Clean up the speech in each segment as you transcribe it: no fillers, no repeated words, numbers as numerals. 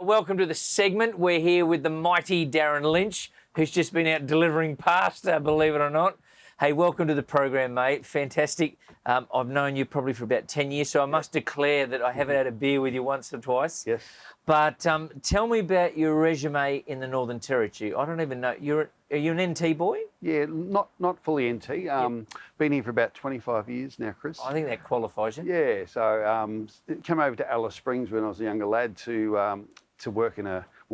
welcome to the segment. We're here with the mighty Darren Lynch, who's just been out delivering pasta, believe it or not. Hey, welcome to the program, mate. Fantastic. I've known you probably for about 10 years, so I must declare that I haven't had a beer with you once or twice. Yes. But tell me about your resume in the Northern Territory. I don't even know. Are you an NT boy? Yeah, not fully NT. Been here for about 25 years now, Chris. I think that qualifies you. Yeah, so came over to Alice Springs when I was a younger lad to work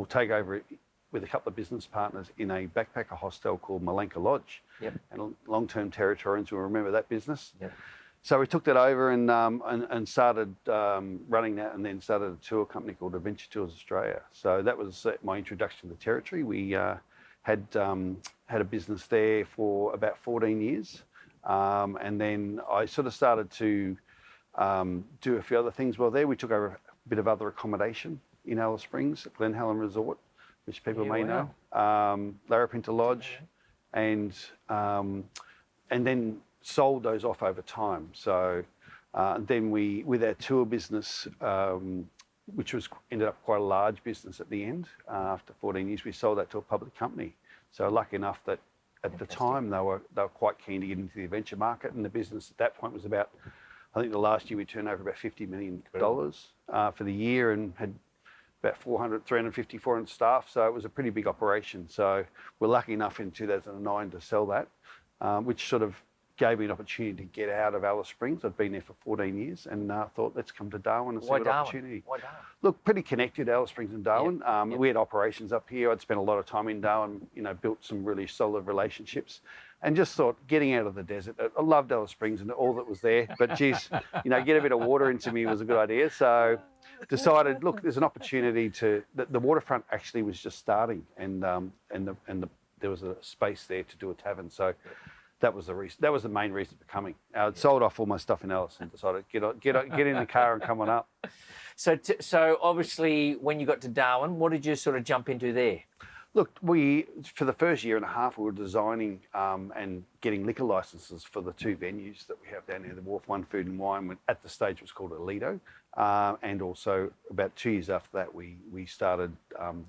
take over with a couple of business partners in a backpacker hostel called Malenka Lodge. Yep. And long-term Territorians will remember that business. Yep. So we took that over and started running that, and then started a tour company called Adventure Tours Australia. So that was my introduction to the Territory. We had a business there for about 14 years. And then I sort of started to do a few other things while there. We took over a bit of other accommodation in Alice Springs at Glen Helen Resort, which people may know. Larapinta Lodge, and then sold those off over time. So then we, with our tour business, which ended up quite a large business at the end, after 14 years, we sold that to a public company. So lucky enough that at the time they were quite keen to get into the adventure market, and the business at that point was about, I think the last year we turned over about $50 million for the year, and had about 350, 400 staff. So it was a pretty big operation. So we're lucky enough in 2009 to sell that, which sort of gave me an opportunity to get out of Alice Springs. I'd been there for 14 years and thought, let's come to Darwin and see what opportunity. Why Darwin? Look, pretty connected, Alice Springs and Darwin. Yep. We had operations up here. I'd spent a lot of time in Darwin, built some really solid relationships, and just thought getting out of the desert. I loved Alice Springs and all that was there, but geez, get a bit of water into me was a good idea. So decided, look, there's an opportunity the waterfront actually was just starting, and there was a space there to do a tavern. So that was the reason. That was the main reason for coming. I'd sold off all my stuff in Alice and decided get in the car and come on up. So obviously, when you got to Darwin, what did you sort of jump into there? Look, for the first year and a half, we were designing and getting liquor licenses for the two venues that we have down here, the Wharf One Food and Wine. At the stage, it was called Alito, and also about 2 years after that, we started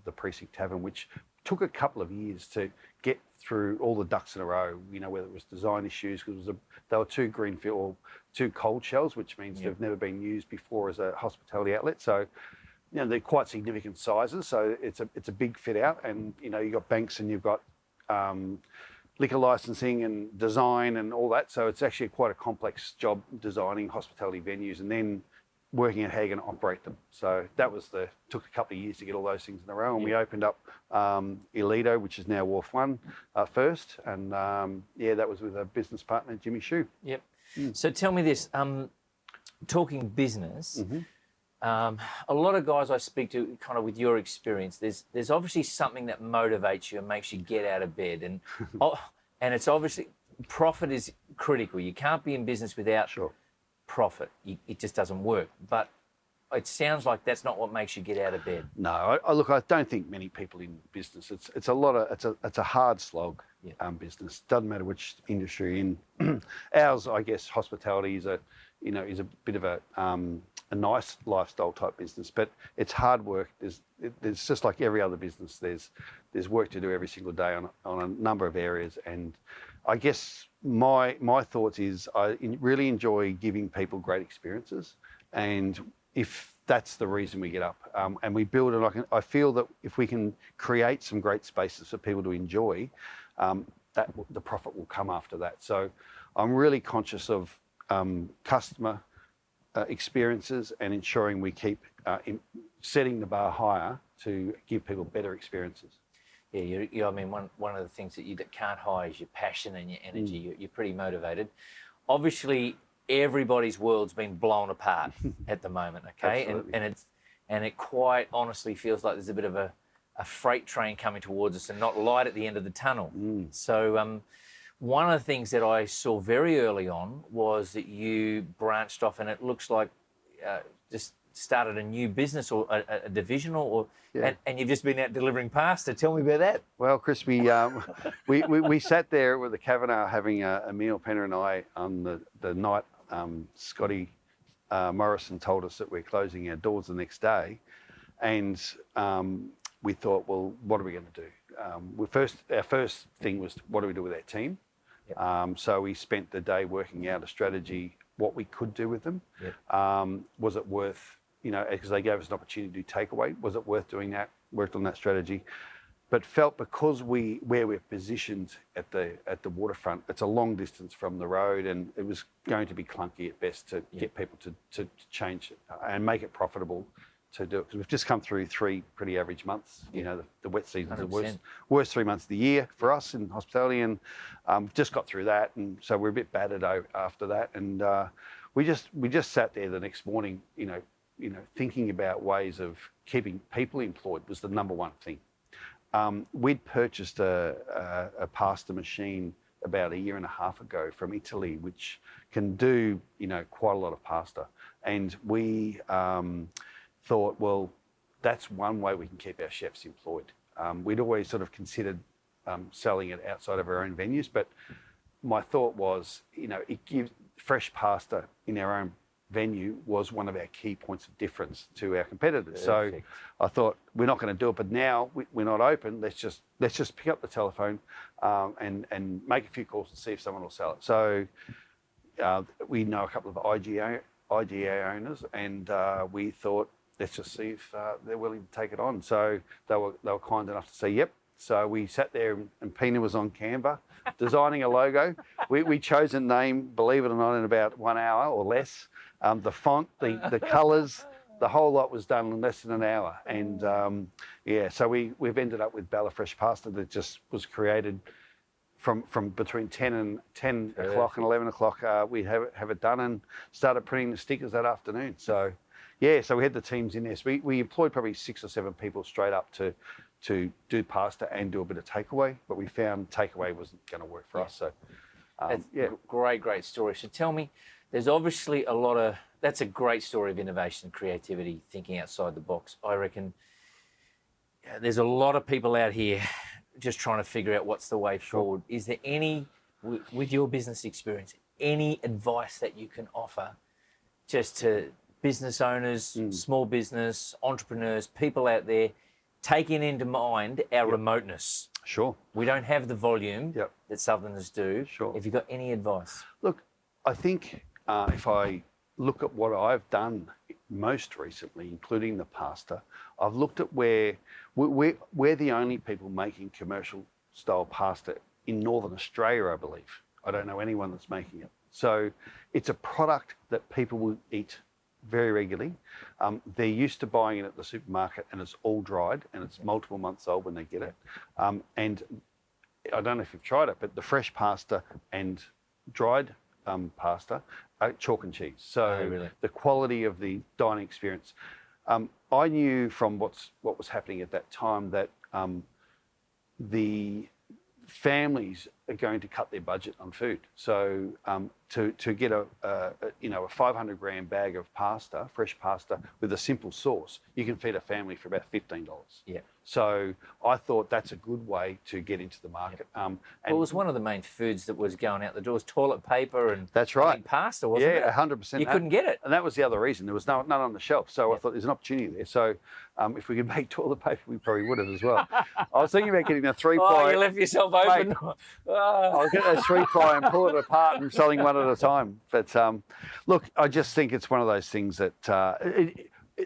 the Precinct Tavern, which took a couple of years to get through all the ducks in a row, whether it was design issues, because they were two greenfield or two cold shells, which means they've never been used before as a hospitality outlet. So, they're quite significant sizes. So it's a big fit out, and you've got banks and you've got liquor licensing and design and all that. So it's actually quite a complex job designing hospitality venues and then working out how you're going to operate them. So that took a couple of years to get all those things in a row. And we opened up Alito, which is now Wharf One, first. And that was with a business partner, Jimmy Shue. Yep. So tell me this, talking business, a lot of guys I speak to, kind of with your experience, there's obviously something that motivates you and makes you get out of bed. And and it's obviously, profit is critical. You can't be in business without profit. It just doesn't work. But it sounds like that's not what makes you get out of bed. No, I don't think many people in business. It's a hard slog. Business doesn't matter which industry you're in. Ours, I guess, hospitality is a bit of a nice lifestyle type business, but it's hard work. There's just like every other business. There's work to do every single day on a number of areas, and I guess my thoughts is I really enjoy giving people great experiences, and if that's the reason we get up and we build it, I feel that if we can create some great spaces for people to enjoy, that the profit will come after that. So I'm really conscious of customer experiences and ensuring we keep setting the bar higher to give people better experiences. Yeah, I mean, one of the things that can't hide is your passion and your energy. You're pretty motivated. Obviously, everybody's world's been blown apart at the moment, okay? And it quite honestly feels like there's a bit of a freight train coming towards us and not light at the end of the tunnel. So one of the things that I saw very early on was that you branched off, and it looks like just started a new business or a divisional, and you've just been out delivering pasta. Tell me about that. Well, Chris, we sat there with the Kavanagh having a meal, Penner and I, on the night Scotty Morrison told us that we're closing our doors the next day. And we thought, well, what are we going to do? Our first thing was, what do we do with our team? Yep. So we spent the day working out a strategy, what we could do with them. Yep. Was it worth, because they gave us an opportunity to do takeaway, was it worth doing that? Worked on that strategy. But felt because where we're positioned at the waterfront, it's a long distance from the road, and it was going to be clunky at best to get people to change it and make it profitable to do it. Because we've just come through 3 pretty average months. The wet season's the worst 3 months of the year for us in hospitality, and we've just got through that, and so we're a bit battered after that. And we just sat there the next morning, thinking about ways of keeping people employed was the number one thing. We'd purchased a pasta machine about a year and a half ago from Italy, which can do, quite a lot of pasta. And we thought, well, that's one way we can keep our chefs employed. We'd always sort of considered selling it outside of our own venues, but my thought was, it gives fresh pasta in our own venue was one of our key points of difference to our competitors. Perfect. So I thought, we're not going to do it, but now we're not open. Let's just pick up the telephone and make a few calls and see if someone will sell it. So we know a couple of IGA owners, and we thought, let's just see if they're willing to take it on. So they were kind enough to say yep. So we sat there, and Pina was on Canva designing a logo. We chose a name, believe it or not, in about 1 hour or less. The font, the colours, the whole lot was done in less than an hour. And so we've ended up with Bella Fresh Pasta that just was created from between 10 o'clock and 11 o'clock. We have it done and started printing the stickers that afternoon. So so we had the teams in there. So we employed probably 6 or 7 people straight up to do pasta and do a bit of takeaway, but we found takeaway wasn't going to work for us. So great story. So tell me, there's obviously that's a great story of innovation, creativity, thinking outside the box. I reckon there's a lot of people out here just trying to figure out what's the way forward. Is there any, with your business experience, any advice that you can offer just to business owners, small business, entrepreneurs, people out there, taking into mind our remoteness? Sure. We don't have the volume that Southerners do. Sure. Have you got any advice? Look, I think if I look at what I've done most recently, including the pasta, I've looked at where we're the only people making commercial style pasta in Northern Australia, I believe. I don't know anyone that's making it. So it's a product that people will eat very regularly. They're used to buying it at the supermarket, and it's all dried, and it's multiple months old when they get it. And I don't know if you've tried it, but the fresh pasta and dried pasta are chalk and cheese. So the quality of the dining experience. I knew from what was happening at that time that the families are going to cut their budget on food. So to get a 500 gram bag of pasta, fresh pasta with a simple sauce, you can feed a family for about $15. Yeah. So I thought that's a good way to get into the market. And it was one of the main foods that was going out the doors, toilet paper and that's right. Pasta, wasn't it? Yeah, 100%. You couldn't get it. And that was the other reason. There was none on the shelf. So I thought there's an opportunity there. So if we could make toilet paper, we probably would have as well. I was thinking about getting a 3-ply. Oh, you left yourself open. Mate, I'll get a 3-ply and pull it apart and selling one at a time. But look, I just think it's one of those things that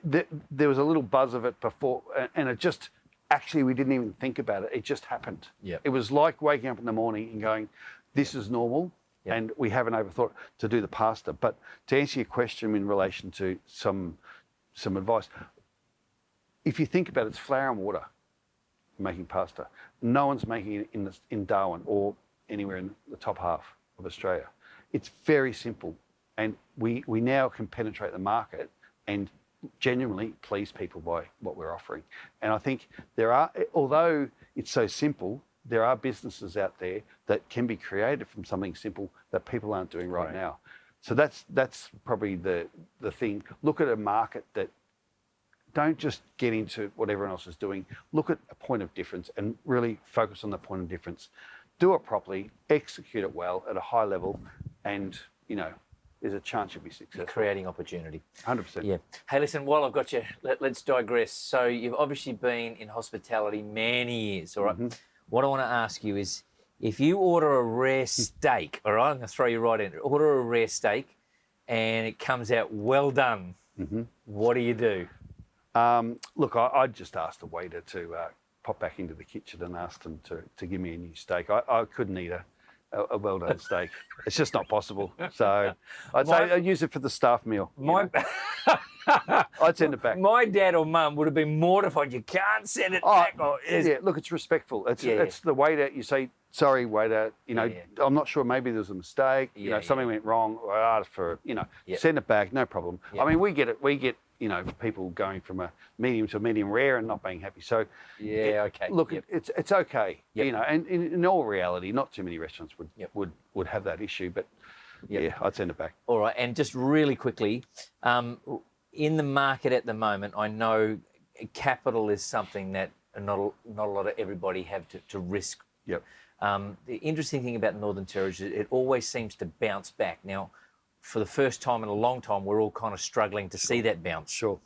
there was a little buzz of it before, and it just, actually, we didn't even think about it. It just happened. Yep. It was like waking up in the morning and going, this is normal, and we haven't overthought to do the pasta. But to answer your question in relation to some advice, if you think about it, it's flour and water making pasta. No one's making it in Darwin or anywhere in the top half of Australia. It's very simple, and we now can penetrate the market and genuinely please people by what we're offering. And I think there are, although it's so simple, there are businesses out there that can be created from something simple that people aren't doing right now. So that's probably the thing. Look at a market that, don't just get into what everyone else is doing. Look at a point of difference and really focus on the point of difference. Do it properly, execute it well at a high level, and there's a chance you'll be successful. Creating opportunity. 100%. Yeah. Hey, listen, while I've got you, let's digress. So you've obviously been in hospitality many years, all right? What I want to ask you is, if you order a rare steak, all right, I'm going to throw you right in, order a rare steak and it comes out well done, what do you do? Look, I'd just ask the waiter to pop back into the kitchen and ask them to give me a new steak. I couldn't eat a well-done steak. It's just not possible. So I'd say I'd use it for the staff meal. I'd send it back. My dad or mum would have been mortified. You can't send it back. Yeah, look, it's respectful. It's the waiter. You say, sorry, waiter, I'm not sure, maybe there was a mistake, something went wrong, or I asked for, send it back, no problem. I mean, we get it. We get, people going from a medium to a medium rare and not being happy. So, look, it's okay, and in all reality, not too many restaurants would have that issue, but I'd send it back. All right, and just really quickly, in the market at the moment, I know capital is something that not a lot of everybody have to risk. Yep. The interesting thing about the Northern Territory is it always seems to bounce back. Now, for the first time in a long time, we're all kind of struggling to see that bounce. Sure.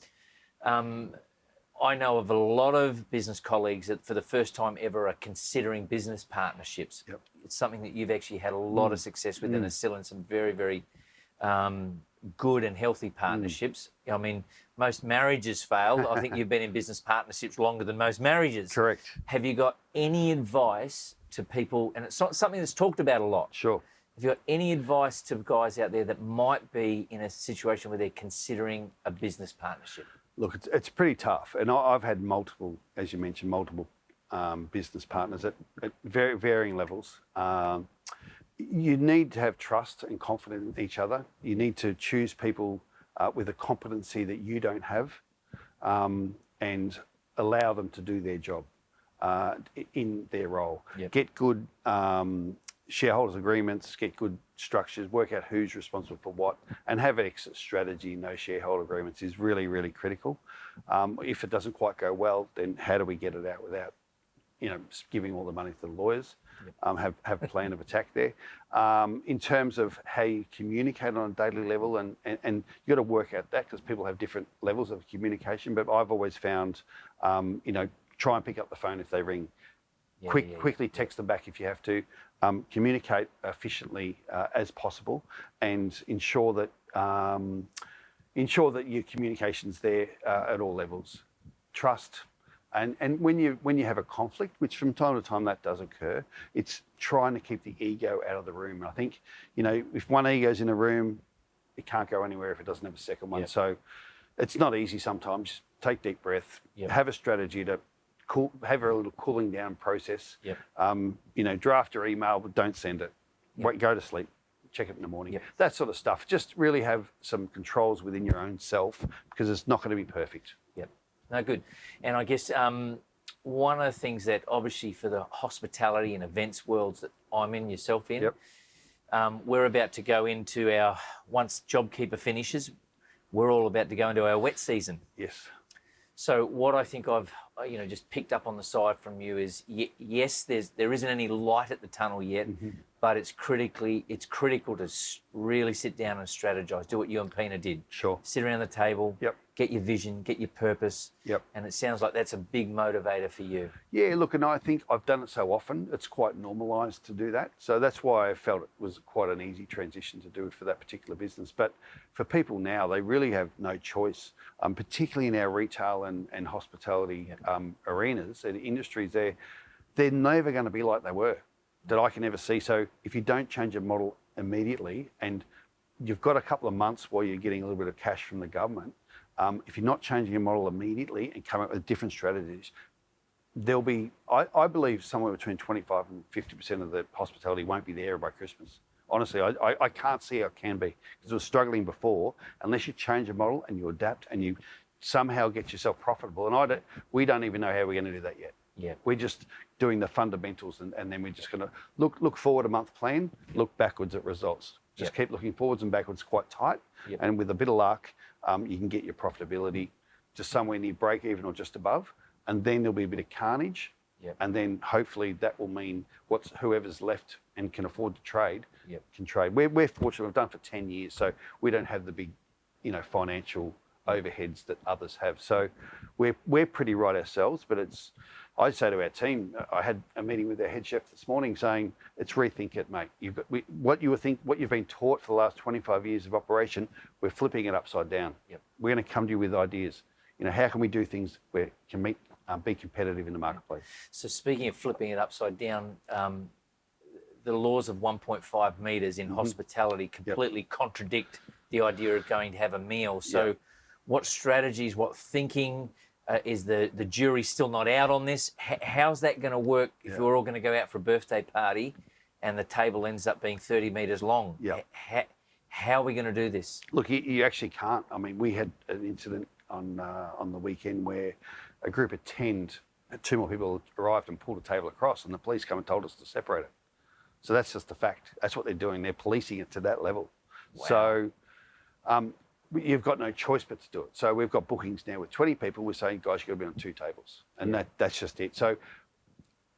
I know of a lot of business colleagues that for the first time ever are considering business partnerships. Yep. It's something that you've actually had a lot of success with and are still in some very, very good and healthy partnerships. I mean, most marriages fail. I think you've been in business partnerships longer than most marriages. Correct. Have you got any advice to people, and it's not something that's talked about a lot. Sure. Have you got any advice to guys out there that might be in a situation where they're considering a business partnership? Look, it's pretty tough. And I've had multiple, as you mentioned, business partners at very varying levels. You need to have trust and confidence in each other. You need to choose people with a competency that you don't have and allow them to do their job in their role. Yep. Get good shareholders agreements, get good structures, work out who's responsible for what, and have an exit strategy in those shareholder agreements is really, really critical. If it doesn't quite go well, then how do we get it out without giving all the money to the lawyers? Have a plan of attack there. In terms of how you communicate on a daily level, and you've got to work out that because people have different levels of communication. But I've always found, try and pick up the phone if they ring. Quickly text them back if you have to. Communicate efficiently as possible, and ensure that your communication's there at all levels. Trust. And when you have a conflict, which from time to time that does occur, it's trying to keep the ego out of the room. And I think, if one ego's in a room, it can't go anywhere if it doesn't have a second one. Yep. So it's not easy sometimes. Just take deep breath, have a strategy to have a little cooling down process. Yep. Draft your email, but don't send it. Wait, go to sleep, check it in the morning. Yep. That sort of stuff. Just really have some controls within your own self because it's not going to be perfect. Yep. No, good. And I guess one of the things that obviously for the hospitality and events worlds that I'm in, yourself in, we're about to go into our, once JobKeeper finishes, we're all about to go into our wet season. Yes. So what I think I've just picked up on the side from you is yes, there isn't any light at the tunnel yet, but it's critical to really sit down and strategize. Do what you and Pina did. Sure. Sit around the table. Yep. Get your vision, get your purpose. Yep. And it sounds like that's a big motivator for you. Yeah, look, and I think I've done it so often, it's quite normalised to do that. So that's why I felt it was quite an easy transition to do it for that particular business. But for people now, they really have no choice, particularly in our retail and hospitality arenas and industries. They're never going to be like they were, that I can ever see. So if you don't change your model immediately and you've got a couple of months while you're getting a little bit of cash from the government, if you're not changing your model immediately and come up with different strategies, there'll be, I believe, somewhere between 25 and 50% of the hospitality won't be there by Christmas. Honestly, I can't see how it can be because it was struggling before. Unless you change your model and you adapt and you somehow get yourself profitable. And we don't even know how we're going to do that yet. Yeah. We're just doing the fundamentals and then we're just going to look forward a month plan, look backwards at results. Just keep looking forwards and backwards quite tight. Yep. And with a bit of luck, you can get your profitability to somewhere near break even or just above. And then there'll be a bit of carnage. Yep. And then hopefully that will mean whoever's left and can afford to trade, Yep. can trade. We're fortunate. We've done it for 10 years, so we don't have the big, financial overheads that others have. So we're pretty right ourselves. But I'd say to our team, I had a meeting with our head chef this morning saying, it's rethink it, mate. What you've been taught for the last 25 years of operation, we're flipping it upside down. Yep. We're going to come to you with ideas. How can we do things where it can be competitive in the marketplace? So speaking of flipping it upside down, the laws of 1.5 metres in hospitality completely contradict the idea of going to have a meal. So what strategies, what thinking, is the jury still not out on this? How's that going to work if we're all going to go out for a birthday party and the table ends up being 30 metres long? Yeah. How are we going to do this? Look, you actually can't. I mean, we had an incident on the weekend where a group of 10, 2 more people arrived and pulled a table across, and the police come and told us to separate it. So that's just the fact. That's what they're doing. They're policing it to that level. Wow. So you've got no choice but to do it. So we've got bookings now with 20 people. We're saying, guys, you've got to be on 2 tables. And that's just it. So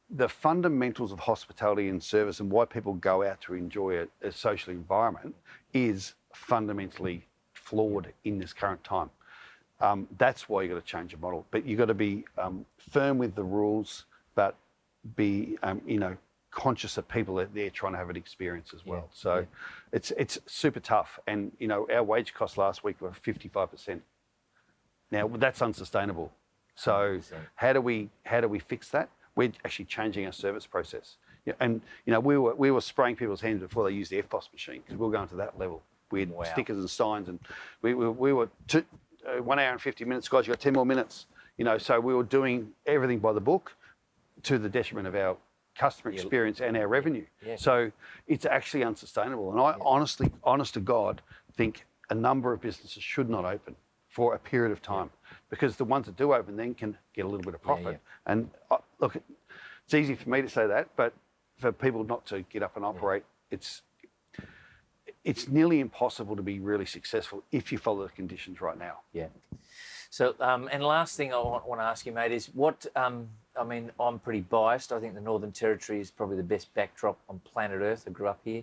the fundamentals of hospitality and service and why people go out to enjoy a social environment is fundamentally flawed in this current time. That's why you've got to change your model. But you've got to be firm with the rules, but be, conscious of people that they're trying to have an experience as well. So it's super tough. And, our wage costs last week were 55%. Now, that's unsustainable. So 100%. how do we fix that? We're actually changing our service process. And, we were spraying people's hands before they used the FPOS machine because we were going to that level. We had stickers and signs, and we were 1 hour and 50 minutes, guys, you got 10 more minutes. So we were doing everything by the book to the detriment of our customer experience and our revenue. Yeah. So it's actually unsustainable. And I honest to God, think a number of businesses should not open for a period of time because the ones that do open then can get a little bit of profit. And look, it's easy for me to say that, but for people not to get up and operate, it's nearly impossible to be really successful if you follow the conditions right now. Yeah. So, and last thing I want to ask you, mate, is what, I'm pretty biased. I think the Northern Territory is probably the best backdrop on planet Earth. I grew up here,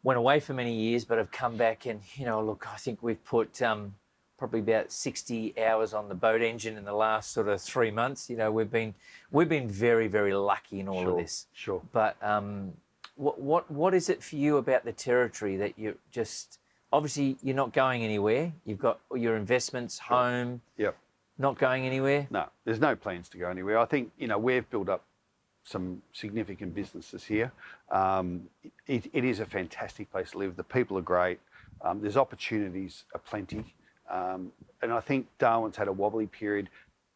went away for many years, but I've come back and, look, I think we've put probably about 60 hours on the boat engine in the last sort of 3 months. We've been very, very lucky in all of this. Sure. But what is it for you about the Territory that you just... Obviously, you're not going anywhere. You've got your investments, home. Yep. Not going anywhere. No, there's no plans to go anywhere. I think we've built up some significant businesses here. It is a fantastic place to live. The people are great. There's opportunities aplenty, and I think Darwin's had a wobbly period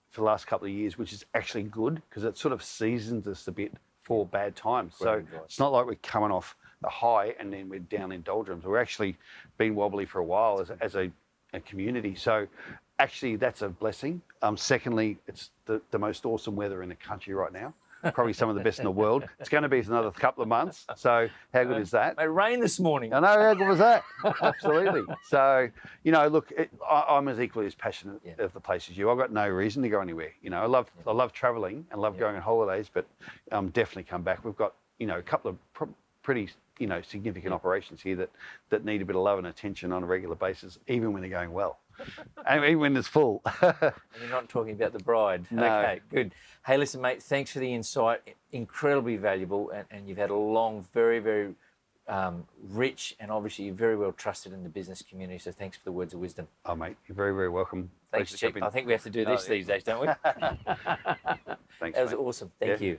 for the last couple of years, which is actually good because it sort of seasons us a bit for bad times. So it's not like we're coming off a high and then we're down in doldrums. We're actually been wobbly for a while as a community. So actually that's a blessing. Secondly, it's the most awesome weather in the country right now. Probably some of the best in the world. It's going to be for another couple of months. So how good is that? It rained this morning. I know, how good was that? Absolutely. So, look, I'm as equally as passionate of the place as you. I've got no reason to go anywhere. I love travelling and love going on holidays, but definitely come back. We've got, a couple of pretty, significant operations here that need a bit of love and attention on a regular basis, even when they're going well. And even when it's full. And you're not talking about the bride. No. Okay, good. Hey, listen, mate, thanks for the insight. Incredibly valuable. And you've had a long, very, very rich, and obviously you're very well trusted in the business community. So thanks for the words of wisdom. Oh, mate, you're very, very welcome. Thanks, Chief. I think we have to do this these days, don't we? Thanks, That was mate. awesome. Thank you.